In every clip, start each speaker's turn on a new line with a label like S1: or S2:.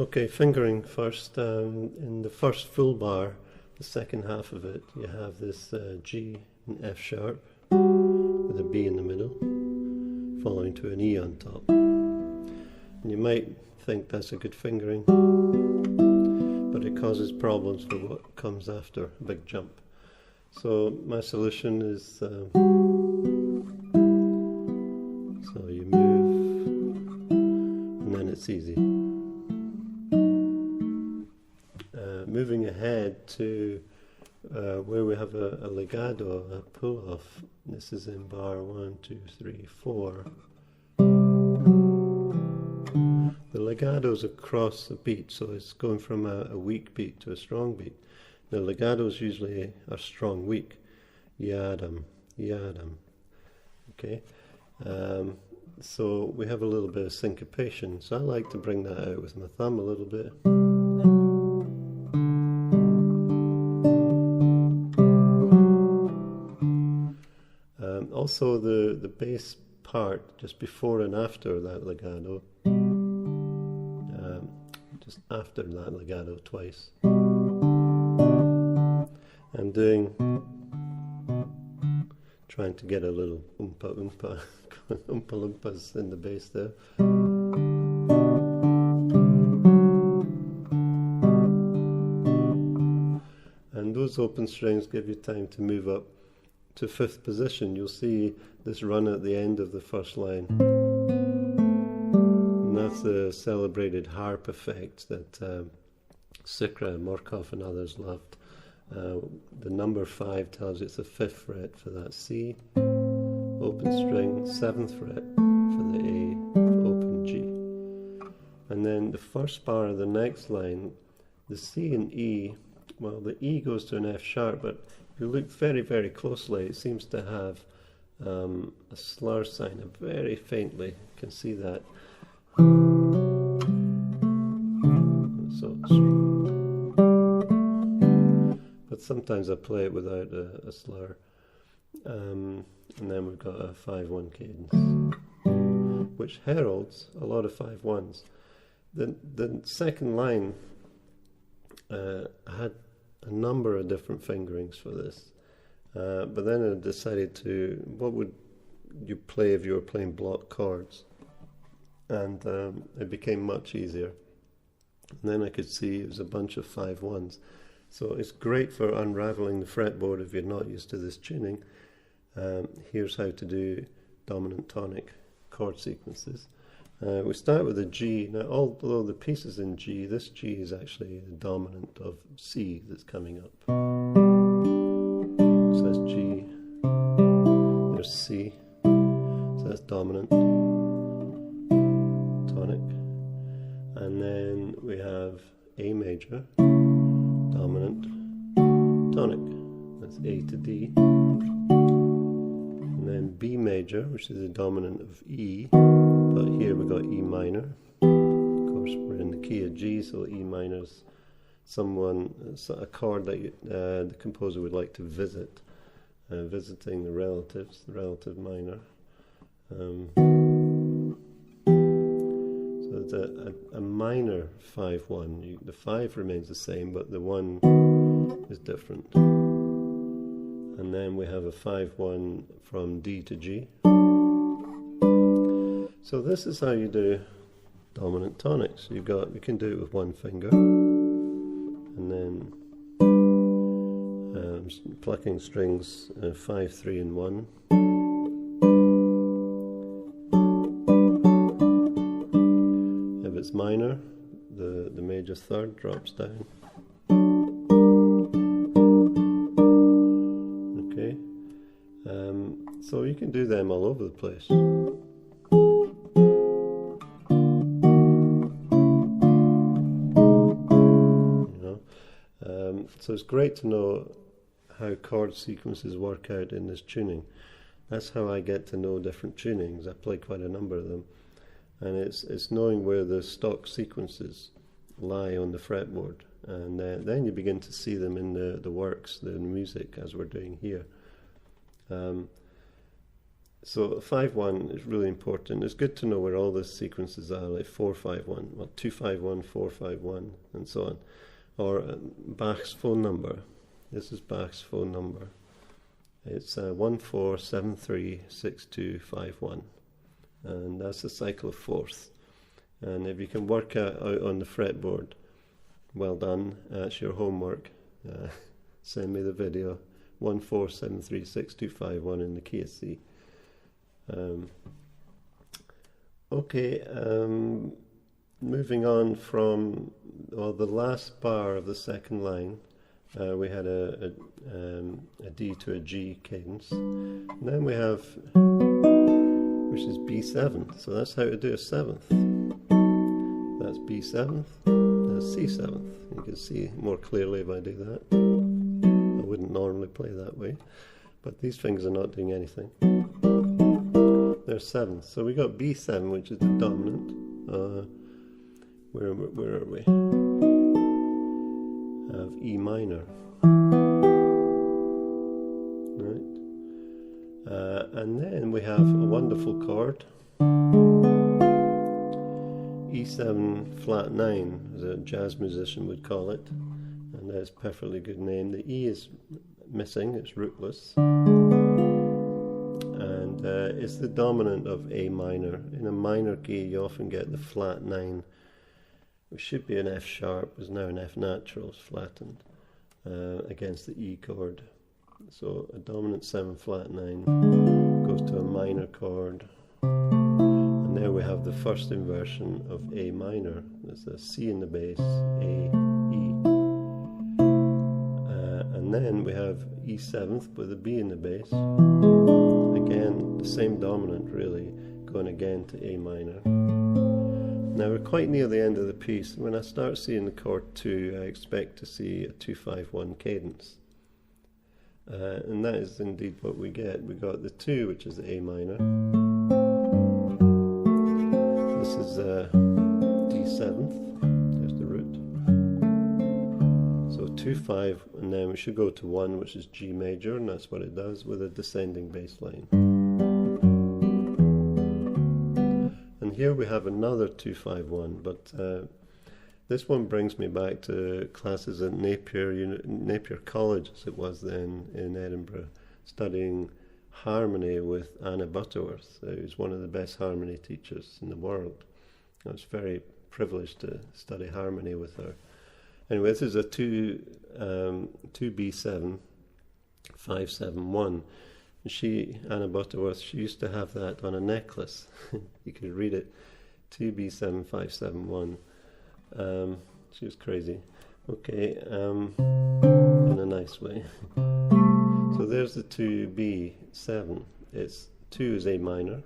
S1: Okay, fingering first. In the first full bar, the second half of it, you have this G and F sharp with a B in the middle, following to an E on top. And you might think that's a good fingering, but it causes problems for what comes after a big jump. So my solution is, so you move, and then it's easy. Moving ahead to where we have a legato, a pull-off. This is in bar 1, 2, 3, 4. The legato's across the beat, so it's going from a weak beat to a strong beat. The legatos usually are strong weak. Yadam, yadam. Okay? So we have a little bit of syncopation. So I like to bring that out with my thumb a little bit. Also the bass part just before and after that legato, just after that legato twice. I'm trying to get a little oompa oompa, oompa loompas in the bass there. And those open strings give you time to move up to 5th position. You'll see this run at the end of the first line. And that's the celebrated harp effect that Sikra, Morkov and others loved. The number 5 tells you it's the 5th fret for that C, open string, 7th fret for the A, open G. And then the first bar of the next line, the C and E, well, the E goes to an F sharp, but if you look very, very closely, it seems to have a slur sign, very faintly. You can see that. So, but sometimes I play it without a slur. And then we've got a 5-1 cadence, which heralds a lot of 5-1s. The second line had a number of different fingerings for this, but then I decided to, what would you play if you were playing block chords? And it became much easier. And then I could see it was a bunch of 5-1s. So it's great for unraveling the fretboard if you're not used to this tuning. Here's how to do dominant tonic chord sequences. We start with a G. Now, although the piece is in G, this G is actually the dominant of C that's coming up. So that's G, there's C, so that's dominant, tonic, and then we have A major, dominant, tonic, that's A to D, and then B major, which is the dominant of E, but here we've got E minor. Of course, we're in the key of G, so E minor is a chord that the composer would like to visit, visiting the relatives, the relative minor. So it's a minor 5-1. The 5 remains the same, but the 1 is different. And then we have a 5-1 from D to G. So this is how you do dominant tonics. You can do it with one finger, and then plucking strings 5, 3, and 1. If it's minor, the major third drops down. Okay, so you can do them all over the place. So it's great to know how chord sequences work out in this tuning. That's how I get to know different tunings. I play quite a number of them, and it's knowing where the stock sequences lie on the fretboard, and then you begin to see them in the works, the music, as we're doing here. So 5-1 is really important. It's good to know where all the sequences are, like 4-5-1, well, 2-5-1, 4-5-1, and so on. Or Bach's phone number. This is Bach's phone number. It's 14736251, and that's the cycle of fourths. And if you can work out on the fretboard, well done. That's your homework. Send me the video. 14736251 in the key of C. Moving on from the last bar of the second line, we had a D to a G cadence. And then we have, which is B7. So that's how to do a seventh. That's B7th, that's C7th. You can see more clearly if I do that. I wouldn't normally play that way, but these fingers are not doing anything. They're sevenths. So we got B7, which is the dominant. Where are we? Of E minor. Right. And then we have a wonderful chord. E7 flat 9, as a jazz musician would call it, and that's a perfectly good name. The E is missing, it's rootless, and it's the dominant of A minor. In a minor key you often get the flat 9, which should be an F sharp, is now an F natural, it's flattened, against the E chord. So a dominant 7 flat 9 goes to a minor chord. And there we have the first inversion of A minor. There's a C in the bass, A, E. And then we have E7th with a B in the bass. Again, the same dominant really, going again to A minor. Now we're quite near the end of the piece. When I start seeing the chord 2, I expect to see a 2-5-1 cadence. And that is indeed what we get. We got the 2, which is A minor. This is D7th, there's the root. So 2-5, and then we should go to 1, which is G major, and that's what it does with a descending bass line. And here we have another 2-5-1, but this one brings me back to classes at Napier College, as it was then in Edinburgh, studying harmony with Anna Butterworth, who's one of the best harmony teachers in the world. I was very privileged to study harmony with her. Anyway, this is a 2B7 5-7-1. Anna Butterworth, she used to have that on a necklace. You could read it, 2B7 5-7-1. She was crazy. Okay, in a nice way. So there's the 2B7. It's 2 is A minor.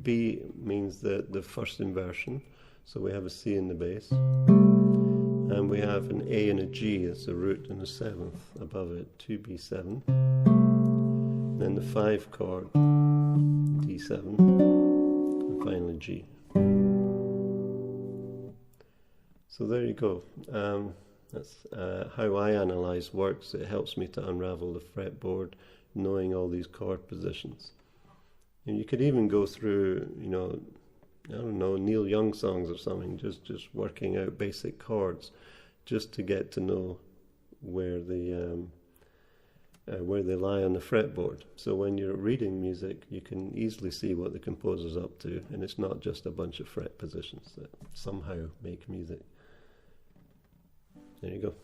S1: B means the first inversion. So we have a C in the bass. And we have an A and a G as the root and the 7th above it, 2B7. Then the 5 chord, D7. And finally G. So there you go. That's how I analyze works. It helps me to unravel the fretboard, knowing all these chord positions. And you could even go through, I don't know, Neil Young songs or something, just working out basic chords, just to get to know where they lie on the fretboard. So when you're reading music, you can easily see what the composer's up to, and it's not just a bunch of fret positions that somehow make music. There you go.